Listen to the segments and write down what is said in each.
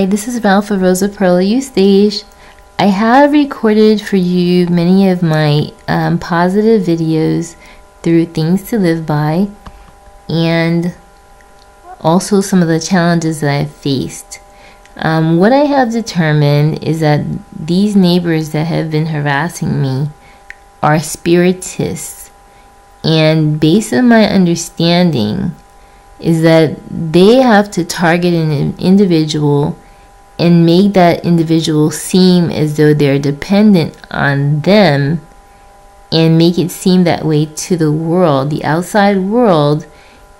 Hi, this is Ralph of Rosa Perla Eustache. I have recorded for you many of my positive videos through Things to Live By, and also some of the challenges that I've faced. What I have determined is that these neighbors that have been harassing me are spiritists, and based on my understanding is that they have to target an individual and make that individual seem as though they're dependent on them, and make it seem that way to the world, the outside world.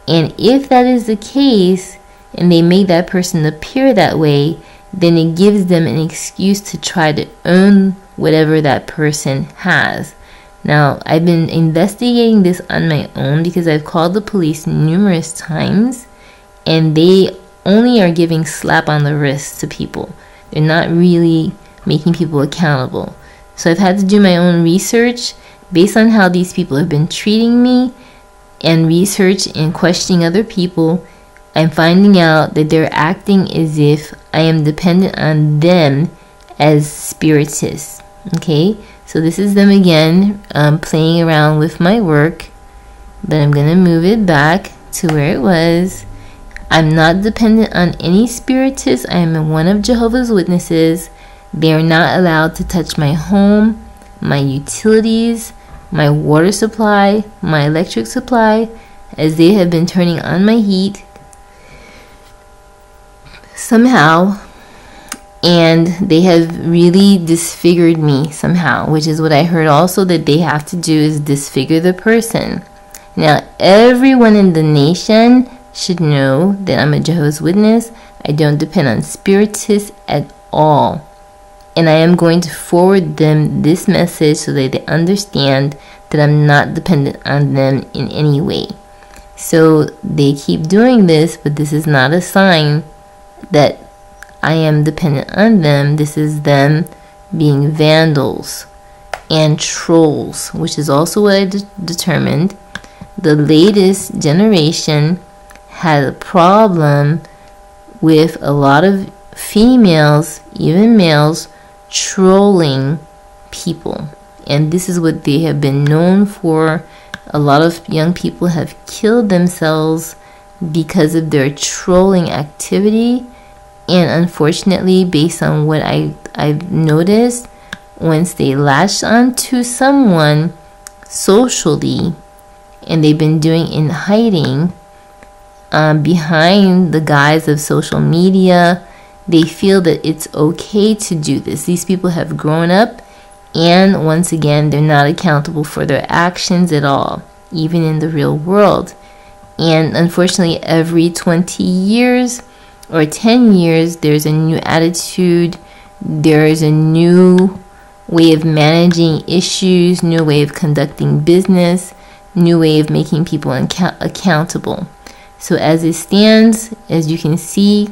And if that is the case, and they make that person appear that way, then it gives them an excuse to try to own whatever that person has. Now, I've been investigating this on my own because I've called the police numerous times, and they only are giving slap on the wrist to people. They're not really making people accountable. So I've had to do my own research based on how these people have been treating me, and research and questioning other people. I'm finding out that they're acting as if I am dependent on them as spiritists. Okay, so this is them again, playing around with my work. Then I'm going to move it back to where it was. I'm not dependent on any spiritist. I am one of Jehovah's Witnesses. They are not allowed to touch my home, my utilities, my water supply, my electric supply, as they have been turning on my heat somehow, and they have really disfigured me somehow, which is what I heard also that they have to do, is disfigure the person. Now, everyone in the nation should know that I'm a Jehovah's Witness. I don't depend on spiritists at all. And I am going to forward them this message so that they understand that I'm not dependent on them in any way. So they keep doing this, but this is not a sign that I am dependent on them. This is them being vandals and trolls, which is also what I determined. The latest generation had a problem with a lot of females, even males, trolling people, and this is what they have been known for. A lot of young people have killed themselves because of their trolling activity. And unfortunately, based on what I've noticed, once they latch onto someone socially, and they've been doing in hiding behind the guise of social media, they feel that it's okay to do this. These people have grown up, and once again, they're not accountable for their actions at all, even in the real world. And unfortunately, every 20 years or 10 years, there's a new attitude, there's a new way of managing issues, new way of conducting business, new way of making people accountable. So as it stands, as you can see,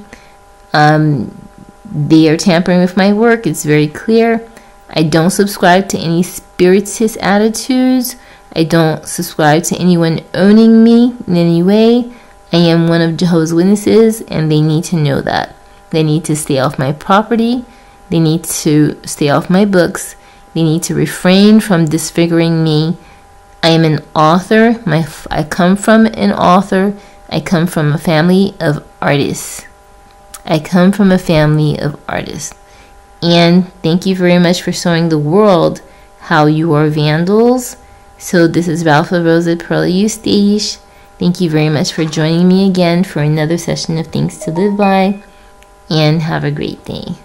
they are tampering with my work. It's very clear. I don't subscribe to any spiritist attitudes. I don't subscribe to anyone owning me in any way. I am one of Jehovah's Witnesses, and they need to know that. They need to stay off my property. They need to stay off my books. They need to refrain from disfiguring me. I am an author. I come from an author. I come from a family of artists. And thank you very much for showing the world how you are vandals. So this is Ralph of Rosa Perla Eustache. Thank you very much for joining me again for another session of Things to Live By, and have a great day.